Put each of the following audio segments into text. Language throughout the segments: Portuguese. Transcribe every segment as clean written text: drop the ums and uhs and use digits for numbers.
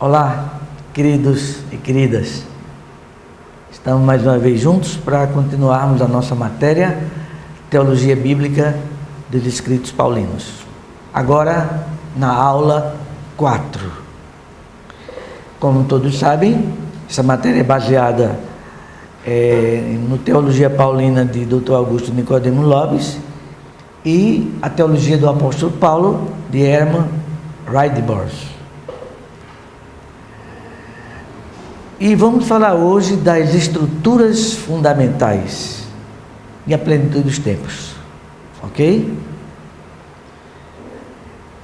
Olá, queridos e queridas. Estamos mais uma vez juntos para continuarmos a nossa matéria Teologia Bíblica dos Escritos Paulinos. Agora na aula 4. Como todos sabem, essa matéria é baseada no Teologia Paulina de Dr. Augusto Nicodemo Lopes e a Teologia do Apóstolo Paulo de Herman Ridebos. E vamos falar hoje das estruturas fundamentais e a plenitude dos tempos, ok?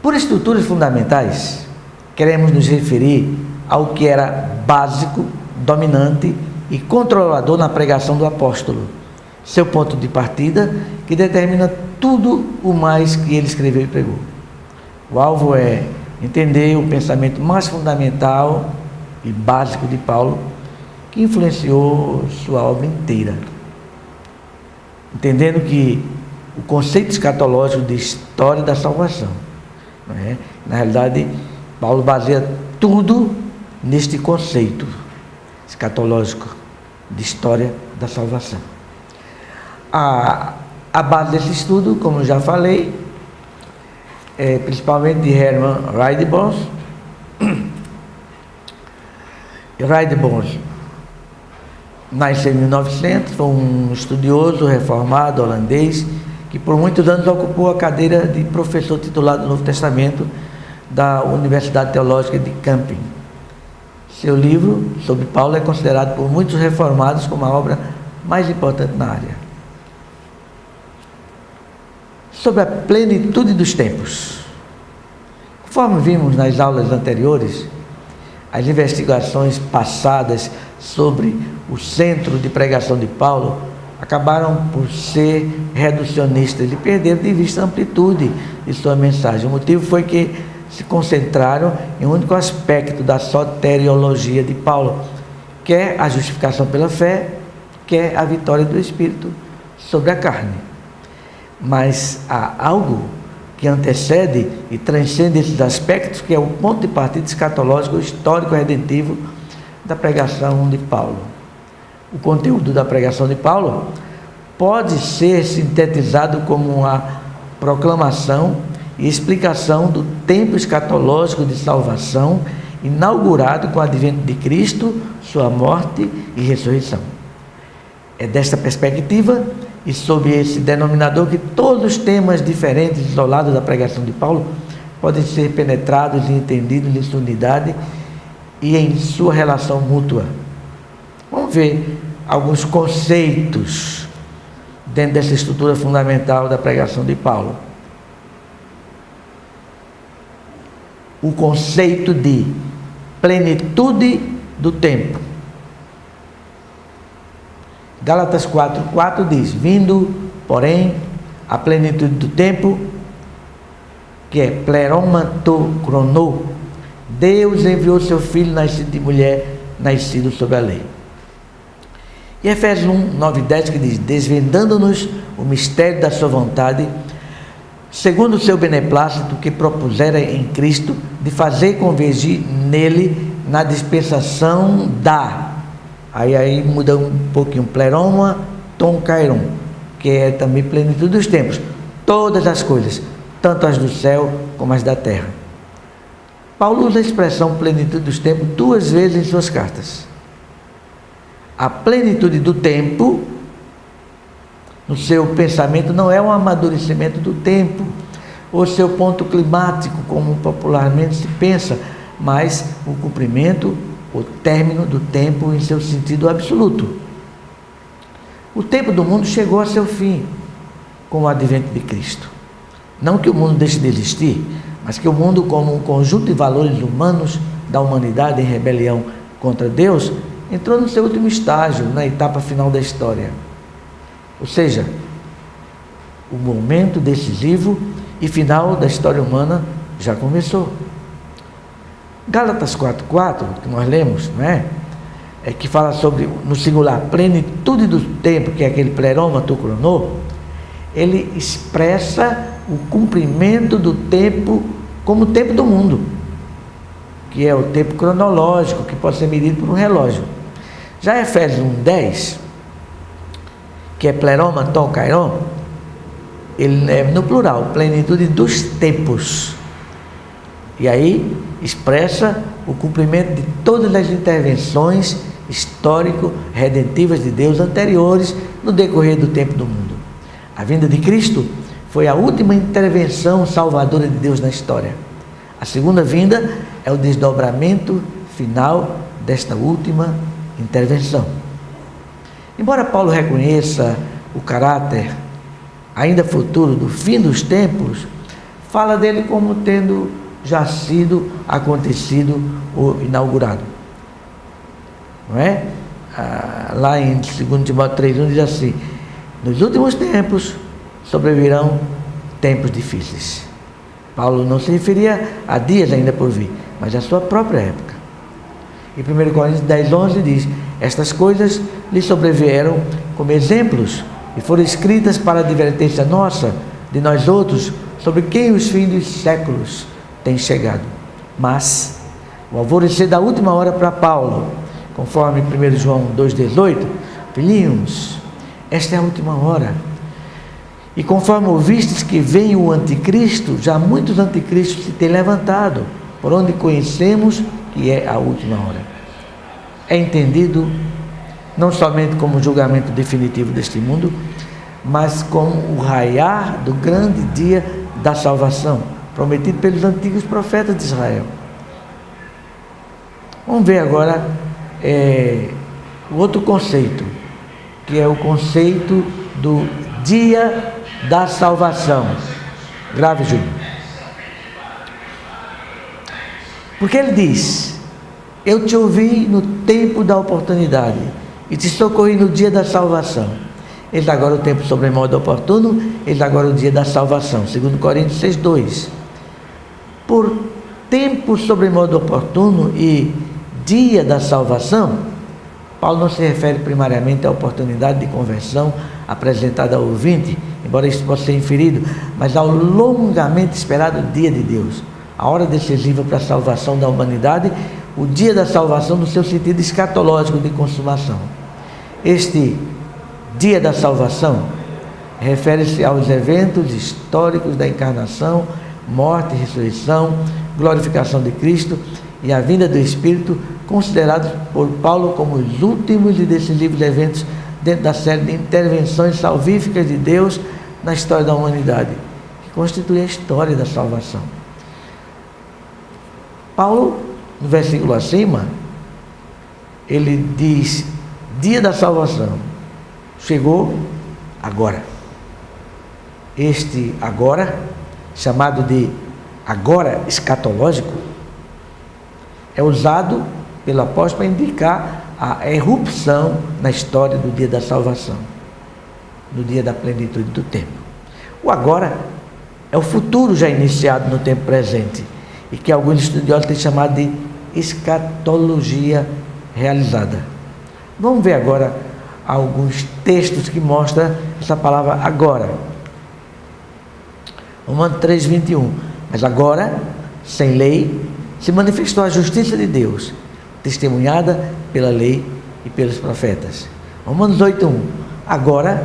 Por estruturas fundamentais, queremos nos referir ao que era básico, dominante e controlador na pregação do apóstolo, seu ponto de partida que determina tudo o mais que ele escreveu e pregou. O alvo é entender o pensamento mais fundamental e básico de Paulo, que influenciou sua obra inteira. Entendendo que o conceito escatológico de história da salvação, na realidade, Paulo baseia tudo neste conceito escatológico de história da salvação. A base desse estudo, como já falei, é principalmente de Herman Ridebos. Ridebos nasceu em 1900, foi um estudioso reformado holandês que por muitos anos ocupou a cadeira de professor titular do Novo Testamento da Universidade Teológica de Camping. Seu livro sobre Paulo é considerado por muitos reformados como a obra mais importante na área. Sobre a plenitude dos tempos. Conforme vimos nas aulas anteriores, as investigações passadas sobre o centro de pregação de Paulo acabaram por ser reducionistas e perderam de vista a amplitude de sua mensagem. O motivo foi que se concentraram em um único aspecto da soteriologia de Paulo, quer a justificação pela fé, quer a vitória do Espírito sobre a carne. Mas há algo que antecede e transcende esses aspectos, que é o ponto de partida escatológico, histórico redentivo da pregação de Paulo. O conteúdo da pregação de Paulo pode ser sintetizado como uma proclamação e explicação do tempo escatológico de salvação inaugurado com o advento de Cristo, sua morte e ressurreição. É desta perspectiva e sob esse denominador que todos os temas diferentes isolados da pregação de Paulo podem ser penetrados e entendidos em sua unidade e em sua relação mútua. Vamos ver alguns conceitos dentro dessa estrutura fundamental da pregação de Paulo. O conceito de plenitude do tempo. Gálatas 4:4 diz: vindo, porém, a plenitude do tempo, que é pleroma to chrono, Deus enviou seu Filho nascido de mulher, nascido sob a lei. E Efésios 1:9-10 que diz: desvendando-nos o mistério da sua vontade, segundo o seu beneplácito que propusera em Cristo, de fazer convergir nele na dispensação da... Aí muda um pouquinho, pleroma, tom kairon, que é também plenitude dos tempos. Todas as coisas, tanto as do céu como as da terra. Paulo usa a expressão plenitude dos tempos 2 vezes em suas cartas. A plenitude do tempo, no seu pensamento, não é um amadurecimento do tempo, ou seu ponto climático, como popularmente se pensa, mas o cumprimento, o término do tempo em seu sentido absoluto. O tempo do mundo chegou a seu fim com o advento de Cristo. Não que o mundo deixe de existir, mas que o mundo, como um conjunto de valores humanos da humanidade em rebelião contra Deus, entrou no seu último estágio, na etapa final da história. Ou seja, o momento decisivo e final da história humana já começou. Gálatas 4:4, que nós lemos, não é? Que fala sobre, no singular, plenitude do tempo, que é aquele pleroma to chrono, ele expressa o cumprimento do tempo como o tempo do mundo. que é o tempo cronológico, que pode ser medido por um relógio. Já Efésios 1:10, que é pleroma, ton, kairon, ele é no plural, plenitude dos tempos. E aí expressa o cumprimento de todas as intervenções histórico-redentivas de Deus anteriores no decorrer do tempo do mundo. A vinda de Cristo foi a última intervenção salvadora de Deus na história. A segunda vinda é o desdobramento final desta última intervenção. Embora Paulo reconheça o caráter ainda futuro do fim dos tempos, fala dele como tendo já sido acontecido ou inaugurado. Não é? Lá em 2 Timóteo 3:1 diz assim: nos últimos tempos sobrevirão tempos difíceis. Paulo não se referia a dias ainda por vir, mas à sua própria época. E 1 Coríntios 10:11 diz: estas coisas lhe sobrevieram como exemplos e foram escritas para a advertência nossa, de nós outros, sobre quem os fins dos séculos têm chegado. Mas o alvorecer da última hora para Paulo, conforme 1 João 2,18, filhinhos, esta é a última hora. E conforme ouvistes que vem o anticristo, já muitos anticristos se têm levantado, por onde conhecemos que é a última hora. É entendido não somente como o julgamento definitivo deste mundo, mas como o raiar do grande dia da salvação, prometido pelos antigos profetas de Israel. Vamos ver agora o outro conceito, que é o conceito do dia da salvação. Grave, Júlio. Porque ele diz: eu te ouvi no tempo da oportunidade e te socorri no dia da salvação. Eis agora o tempo sobremodo oportuno, eis agora o dia da salvação. 2 Coríntios 6:2. Por tempo sobremodo oportuno e dia da salvação, Paulo não se refere primariamente à oportunidade de conversão apresentada ao ouvinte, embora isso possa ser inferido, mas ao longamente esperado dia de Deus, a hora decisiva para a salvação da humanidade, o dia da salvação no seu sentido escatológico de consumação. Este dia da salvação refere-se aos eventos históricos da encarnação, morte, ressurreição, glorificação de Cristo e a vinda do Espírito, considerados por Paulo como os últimos e decisivos eventos dentro da série de intervenções salvíficas de Deus na história da humanidade, que constitui a história da salvação. Paulo, no versículo acima, ele diz: dia da salvação chegou agora. Este agora, chamado de agora escatológico, é usado pelo apóstolo para indicar a erupção na história do dia da salvação, no dia da plenitude do tempo. O agora é o futuro já iniciado no tempo presente, e que alguns estudiosos têm chamado de escatologia realizada. Vamos ver agora alguns textos que mostram essa palavra agora. Romanos 3:21. Mas agora, sem lei, se manifestou a justiça de Deus, testemunhada pela lei e pelos profetas. Romanos 8:1. Agora,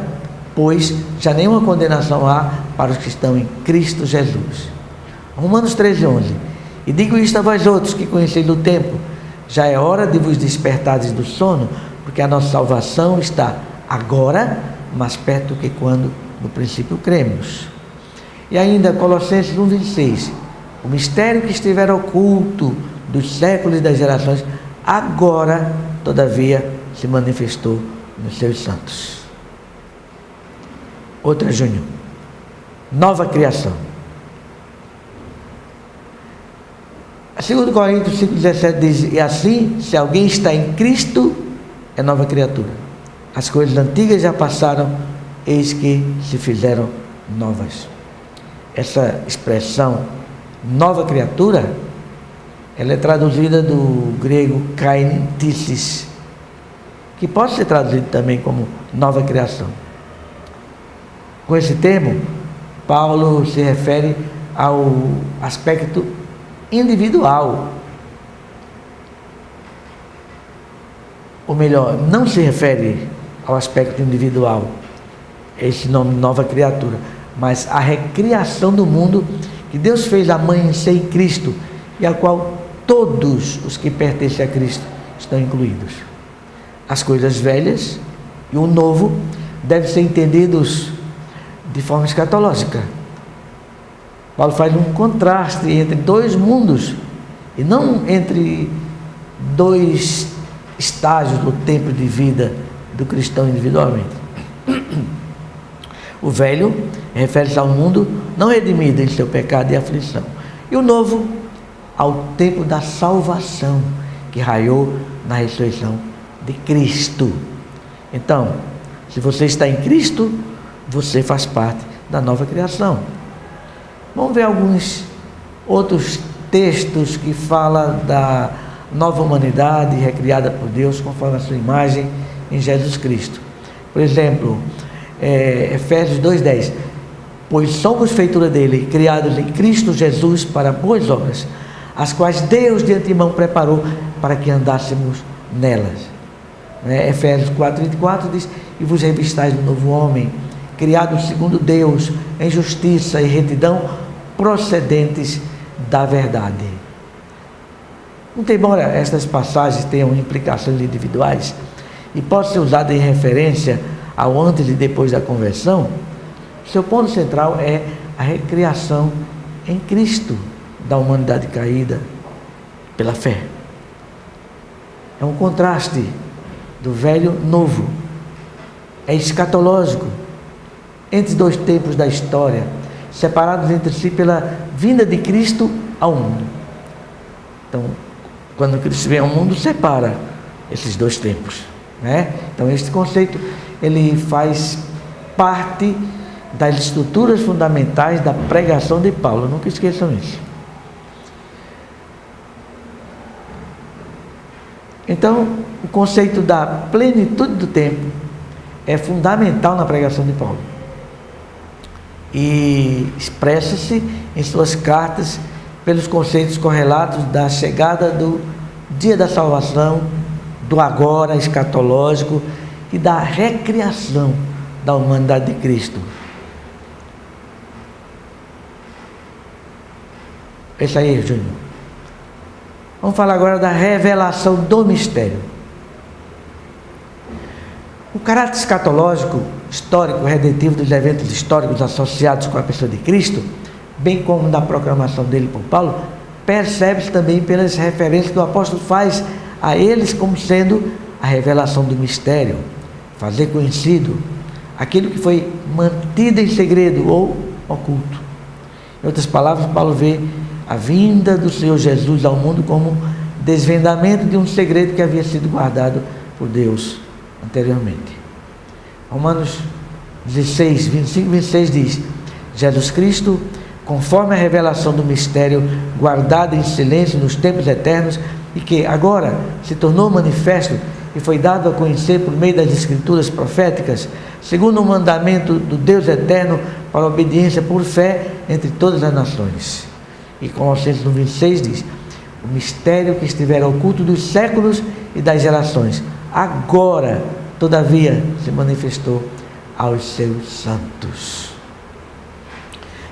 pois, já nenhuma condenação há para os que estão em Cristo Jesus. Romanos 13:11. E digo isto a vós outros que conheceis o tempo, já é hora de vos despertardes do sono, porque a nossa salvação está agora mais perto do que quando no princípio cremos. E ainda Colossenses 1:26. O mistério que estiver oculto dos séculos e das gerações, agora, todavia, se manifestou nos seus santos. Outra, Júnior. Nova criação. 2 Coríntios 5:17 diz: e assim, se alguém está em Cristo, é nova criatura. As coisas antigas já passaram, eis que se fizeram novas. Essa expressão nova criatura, ela é traduzida do grego kaintisis, que pode ser traduzido também como nova criação. Com esse termo, Paulo se refere ao aspecto individual ou melhor, não se refere ao aspecto individual, esse nome nova criatura, mas a recriação do mundo que Deus fez amanhecer em Cristo e a qual todos os que pertencem a Cristo estão incluídos. As coisas velhas e o novo devem ser entendidos de forma escatológica. Paulo faz um contraste entre dois mundos e não entre dois estágios do tempo de vida do cristão individualmente. O velho refere-se ao mundo não redimido em seu pecado e aflição, e o novo ao tempo da salvação que raiou na ressurreição de Cristo. Então, se você está em Cristo, você faz parte da nova criação. Vamos ver alguns outros textos que falam da nova humanidade recriada por Deus conforme a sua imagem em Jesus Cristo. Por exemplo, Efésios 2:10: pois somos feitura dele, criados em Cristo Jesus para boas obras, as quais Deus de antemão preparou para que andássemos nelas. Efésios 4:24 diz: e vos revistais do novo homem, criado segundo Deus, em justiça e retidão, procedentes da verdade. Muito embora estas passagens tenham implicações individuais e possam ser usadas em referência ao antes e depois da conversão, seu ponto central é a recriação em Cristo da humanidade caída pela fé. É um contraste do velho novo, é escatológico, entre dois tempos da história, separados entre si pela vinda de Cristo ao mundo. Então, quando Cristo vem ao mundo, separa esses dois tempos, né? Então, este conceito, ele faz parte das estruturas fundamentais da pregação de Paulo, nunca esqueçam isso. Então, o conceito da plenitude do tempo é fundamental na pregação de Paulo e expressa-se em suas cartas pelos conceitos correlatos da chegada do dia da salvação, do agora escatológico e da recriação da humanidade de Cristo. É isso aí, Júnior. Vamos falar agora da revelação do mistério. O caráter escatológico, histórico, redentivo dos eventos históricos associados com a pessoa de Cristo, bem como da proclamação dele por Paulo, percebe-se também pelas referências que o apóstolo faz a eles como sendo a revelação do mistério, fazer conhecido aquilo que foi mantido em segredo ou oculto. Em outras palavras, Paulo vê a vinda do Senhor Jesus ao mundo como desvendamento de um segredo que havia sido guardado por Deus anteriormente. Romanos 16, 25 e 26 diz: Jesus Cristo, conforme a revelação do mistério guardado em silêncio nos tempos eternos e que agora se tornou manifesto e foi dado a conhecer por meio das escrituras proféticas, segundo o mandamento do Deus eterno, para a obediência por fé entre todas as nações. E Colossenses 1:26 diz: o mistério que estivera oculto dos séculos e das gerações, agora, todavia, se manifestou aos seus santos.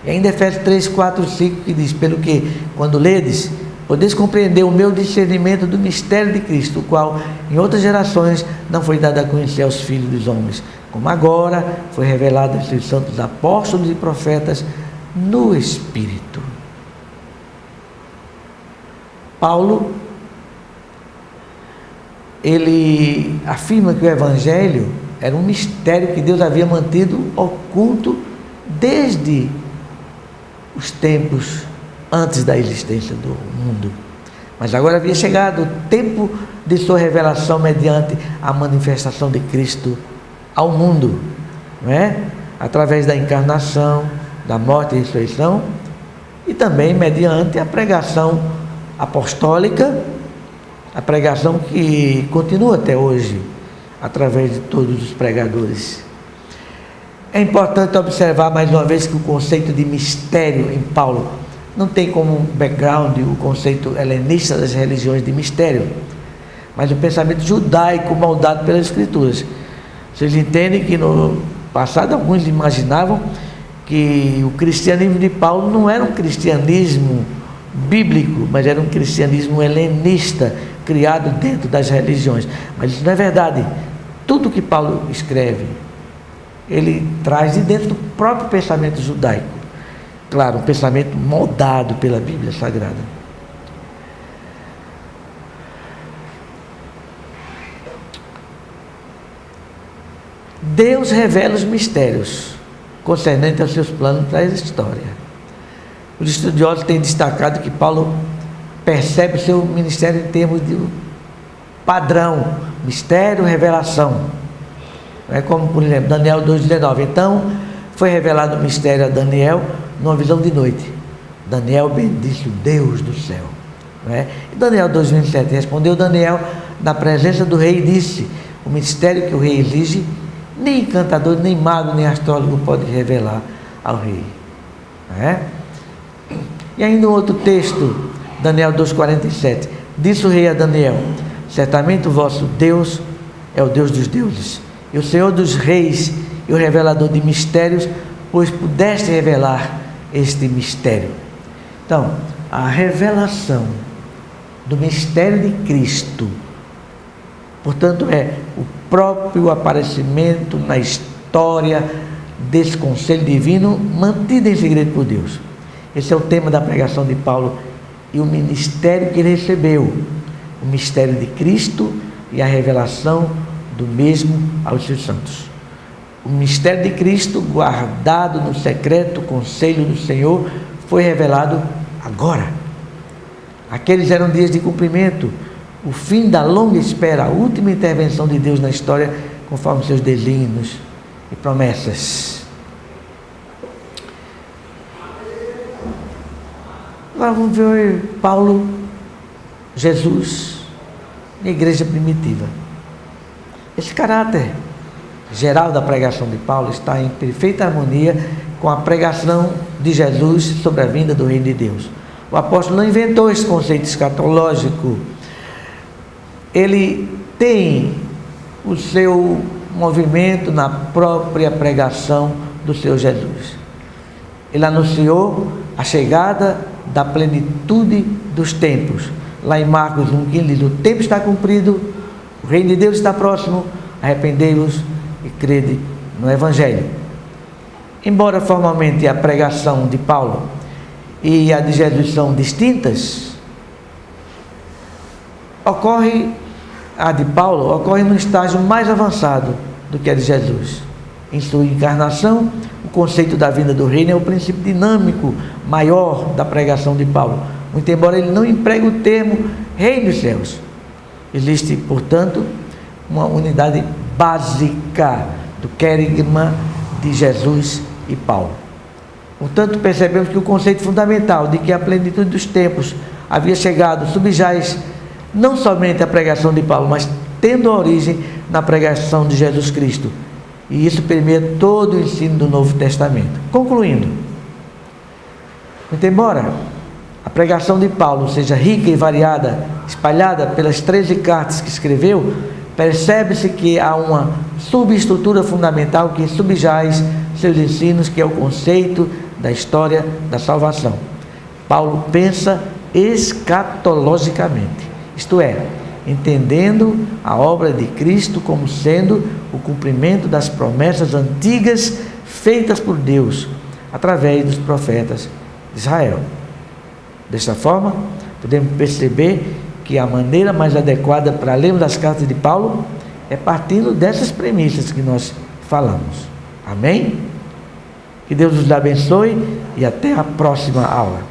E ainda Efésios 3, 4, 5, que diz: pelo que, quando ledes, podeis compreender o meu discernimento do mistério de Cristo, o qual em outras gerações não foi dado a conhecer aos filhos dos homens, como agora foi revelado aos seus santos apóstolos e profetas no Espírito. Paulo, ele afirma que o Evangelho era um mistério que Deus havia mantido oculto desde os tempos antes da existência do mundo. Mas agora havia chegado o tempo de sua revelação mediante a manifestação de Cristo ao mundo, não é? Através da encarnação, da morte e ressurreição, e também mediante a pregação apostólica, a pregação que continua até hoje, através de todos os pregadores. É importante observar mais uma vez que o conceito de mistério em Paulo não tem como background o conceito helenista das religiões de mistério, mas o pensamento judaico moldado pelas Escrituras. Vocês entendem que no passado alguns imaginavam que o cristianismo de Paulo não era um cristianismo bíblico, mas era um cristianismo helenista, criado dentro das religiões. Mas isso não é verdade. Tudo que Paulo escreve, ele traz de dentro do próprio pensamento judaico. Claro, um pensamento moldado pela Bíblia Sagrada. Deus revela os mistérios concernentes aos seus planos para a história. Os estudiosos têm destacado que Paulo percebe o seu ministério em termos de padrão, mistério, revelação. É como, por exemplo, Daniel 2,19. Então, foi revelado o mistério a Daniel numa visão de noite. Daniel bendisse o Deus do céu. E Daniel 2,27. Respondeu Daniel na presença do rei e disse: o mistério que o rei exige, nem encantador, nem mago, nem astrólogo pode revelar ao rei. E ainda um outro texto, Daniel 2,47. Disse o rei a Daniel: certamente o vosso Deus é o Deus dos deuses, e o Senhor dos reis, e o revelador de mistérios, pois pudeste revelar este mistério. Então, a revelação do mistério de Cristo, portanto, é o próprio aparecimento na história desse conselho divino, mantido em segredo por Deus. Esse é o tema da pregação de Paulo e o ministério que ele recebeu, o mistério de Cristo e a revelação do mesmo aos seus santos. O mistério de Cristo, guardado no secreto conselho do Senhor, foi revelado agora. Aqueles eram dias de cumprimento, o fim da longa espera, a última intervenção de Deus na história, conforme seus desígnios e promessas. Agora vamos ver Paulo, Jesus, na igreja primitiva. Esse caráter geral da pregação de Paulo está em perfeita harmonia com a pregação de Jesus sobre a vinda do Reino de Deus. O apóstolo não inventou esse conceito escatológico. Ele tem o seu movimento na própria pregação do seu Jesus. Ele anunciou a chegada da plenitude dos tempos. Lá em Marcos 1,15 ele diz: o tempo está cumprido, o reino de Deus está próximo, arrependei-vos e crede no Evangelho. Embora formalmente a pregação de Paulo e a de Jesus são distintas, a de Paulo ocorre num estágio mais avançado do que a de Jesus. Em sua encarnação, o conceito da vinda do reino é o princípio dinâmico maior da pregação de Paulo, muito embora ele não empregue o termo reino dos céus. Existe, portanto, uma unidade básica do querigma de Jesus e Paulo. Portanto, percebemos que o conceito fundamental de que a plenitude dos tempos havia chegado subjaz não somente à pregação de Paulo, mas tendo origem na pregação de Jesus Cristo. E isso permeia todo o ensino do Novo Testamento. Concluindo, muito embora a pregação de Paulo seja rica e variada, espalhada pelas 13 cartas que escreveu, percebe-se que há uma subestrutura fundamental que subjaz seus ensinos, que é o conceito da história da salvação. Paulo pensa escatologicamente, isto é, entendendo a obra de Cristo como sendo o cumprimento das promessas antigas feitas por Deus através dos profetas de Israel. Desta forma, podemos perceber que a maneira mais adequada para lermos as cartas de Paulo é partindo dessas premissas que nós falamos. Amém? Que Deus nos abençoe e até a próxima aula.